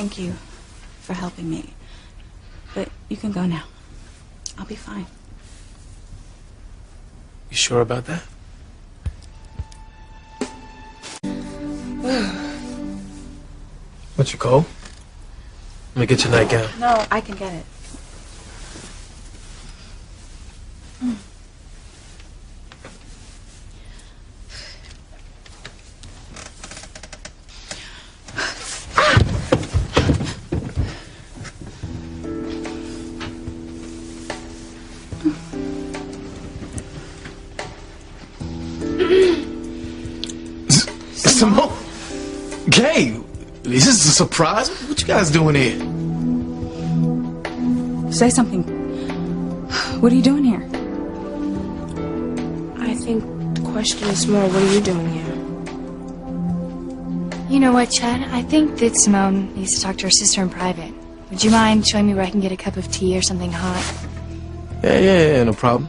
thank you for helping me. But you can go now. I'll be fine. You sure about that? What, you cold? Let me get your nightgown. No, I can get it. Simone? Gay? Is this a surprise? What you guys doing here? Say something. What are you doing here? I think the question is more, what are you doing here? You know what, Chad? I think that Simone needs to talk to her sister in private. Would you mind showing me where I can get a cup of tea or something hot? Yeah, no problem.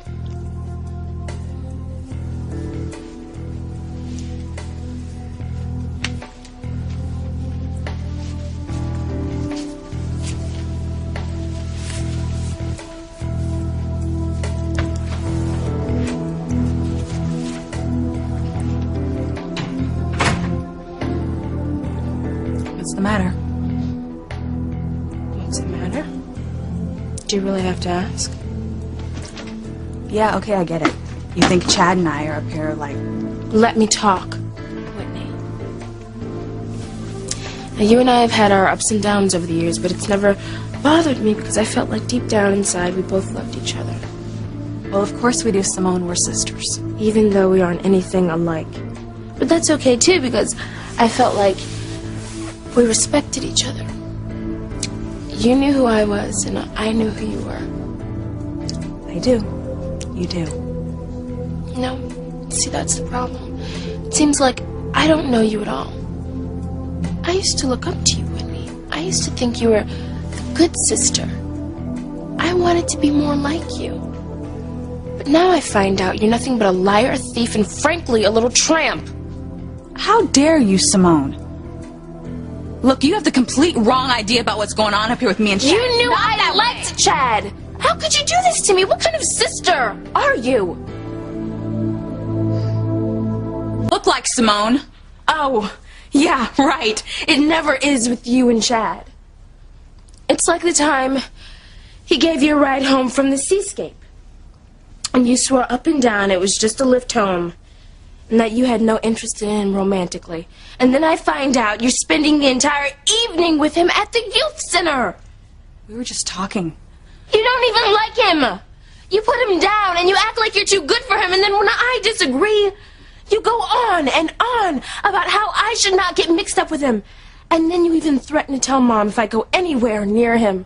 What's the matter? What's the matter? Do you really have to ask? Yeah, okay, I get it. You think Chad and I are up here like... Let me talk, Whitney. Now, you and I have had our ups and downs over the years, but it's never bothered me because I felt like deep down inside we both loved each other. Well, of course we do, Simone. We're sisters. Even though we aren't anything alike. But that's okay, too, because I felt like we respected each other. You knew who I was, and I knew who you were. I do. You do. No, see, that's the problem. It seems like I don't know you at all. I used to look up to you, Whitney. I used to think you were the good sister. I wanted to be more like you. But now I find out you're nothing but a liar, a thief, and frankly, a little tramp. How dare you, Simone? Look, you have the complete wrong idea about what's going on up here with me and Chad. You knew I liked Chad. How could you do this to me? What kind of sister are you? Look like Simone. Oh, yeah, right. It never is with you and Chad. It's like the time he gave you a ride home from the seascape. And you swore up and down it was just a lift home. And that you had no interest in him romantically. And then I find out you're spending the entire evening with him at the youth center. We were just talking. You don't even like him. You put him down and you act like you're too good for him. And then when I disagree, you go on and on about how I should not get mixed up with him. And then you even threaten to tell Mom if I go anywhere near him.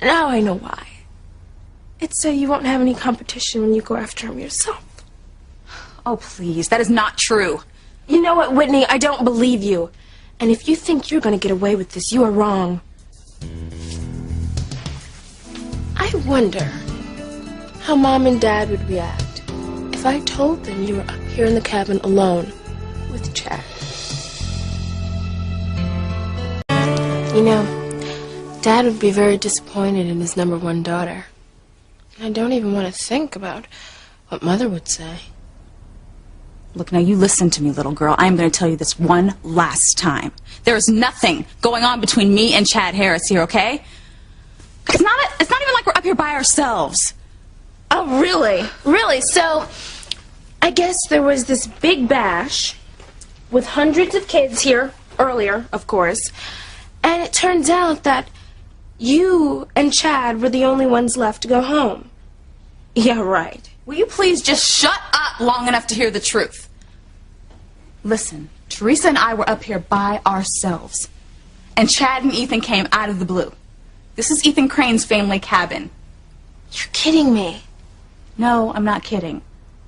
Now I know why. It's so you won't have any competition when you go after him yourself. Oh, please. That is not true. You know what, Whitney? I don't believe you. And if you think you're going to get away with this, you are wrong. I wonder how Mom and Dad would react if I told them you were up here in the cabin alone with Chad. You know, Dad would be very disappointed in his #1 daughter. And I don't even want to think about what Mother would say. Look, now you listen to me, little girl. I am going to tell you this one last time. There is nothing going on between me and Chad Harris here, okay? It's not even like we're up here by ourselves. Oh, really? Really? So, I guess there was this big bash with hundreds of kids here earlier, of course, and it turns out that you and Chad were the only ones left to go home. Yeah, right. Will you please just shut up long enough to hear the truth? Listen, Teresa and I were up here by ourselves. And Chad and Ethan came out of the blue. This is Ethan Crane's family cabin. You're kidding me. No, I'm not kidding.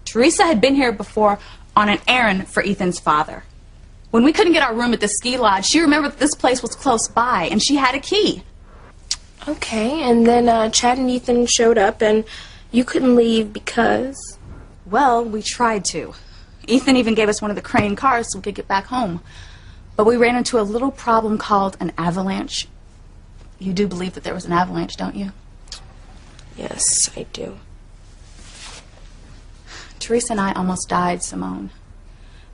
Teresa had been here before on an errand for Ethan's father. When we couldn't get our room at the ski lodge, she remembered that this place was close by, and she had a key. Okay, and then Chad and Ethan showed up, and you couldn't leave because... Well, we tried to. Ethan even gave us one of the Crane cars so we could get back home. But we ran into a little problem called an avalanche, You do believe that there was an avalanche, don't you? Yes, I do. Teresa and I almost died, Simone.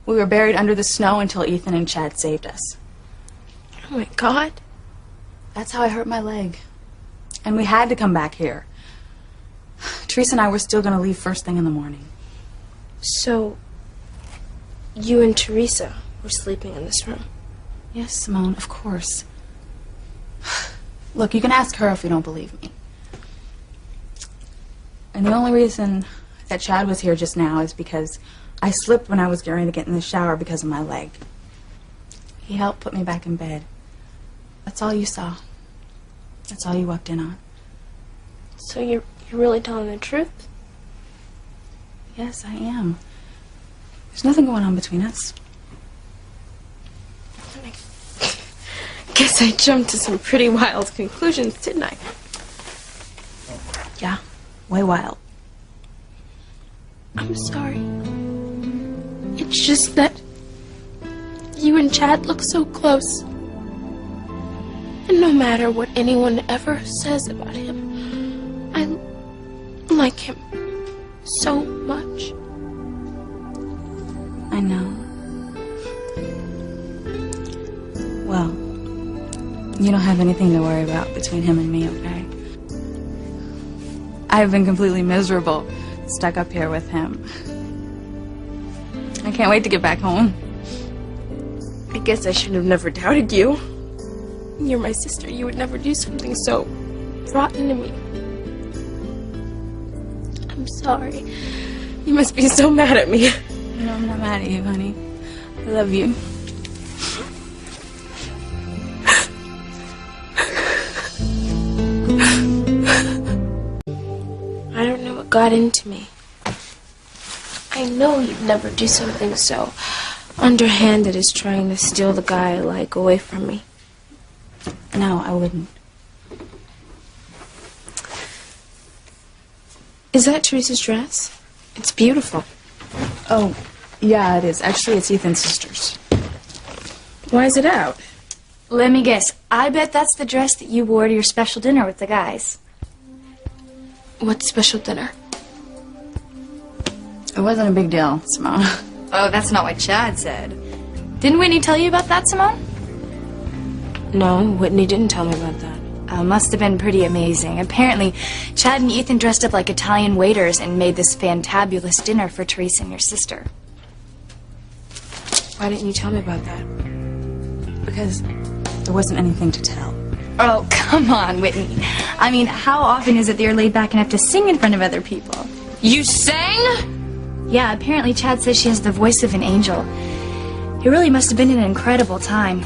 We were buried under the snow until Ethan and Chad saved us. Oh my God. That's how I hurt my leg. And we had to come back here. Teresa and I were still going to leave first thing in the morning. So, you and Teresa were sleeping in this room? Yes, Simone, of course. Look, you can ask her if you don't believe me. And the only reason that Chad was here just now is because I slipped when I was getting ready to get in the shower because of my leg. He helped put me back in bed. That's all you saw. That's all you walked in on. So you're really telling the truth? Yes, I am. There's nothing going on between us. I guess I jumped to some pretty wild conclusions, didn't I? Yeah, way wild. I'm sorry. It's just that you and Chad look so close. And no matter what anyone ever says about him, I like him so much. I know. Well, you don't have anything to worry about between him and me, okay? I've been completely miserable, stuck up here with him. I can't wait to get back home. I guess I should have never doubted you. You're my sister. You would never do something so rotten to me. I'm sorry. You must be so mad at me. No, I'm not mad at you, honey. I love you. I don't know what got into me. I know you'd never do something so underhanded as trying to steal the guy I like away from me. No, I wouldn't. Is that Teresa's dress? It's beautiful. Oh, yeah, it is. Actually, it's Ethan's sister's. Why is it out? Let me guess. I bet that's the dress that you wore to your special dinner with the guys. What special dinner? It wasn't a big deal, Simone. Oh, that's not what Chad said. Didn't Whitney tell you about that, Simone? No, Whitney didn't tell me about that. Must have been pretty amazing. Apparently, Chad and Ethan dressed up like Italian waiters and made this fantabulous dinner for Teresa and your sister. Why didn't you tell me about that? Because there wasn't anything to tell. Oh, come on, Whitney. I mean, how often is it that you're laid back enough to sing in front of other people? You sang? Yeah, apparently Chad says she has the voice of an angel. It really must have been an incredible time.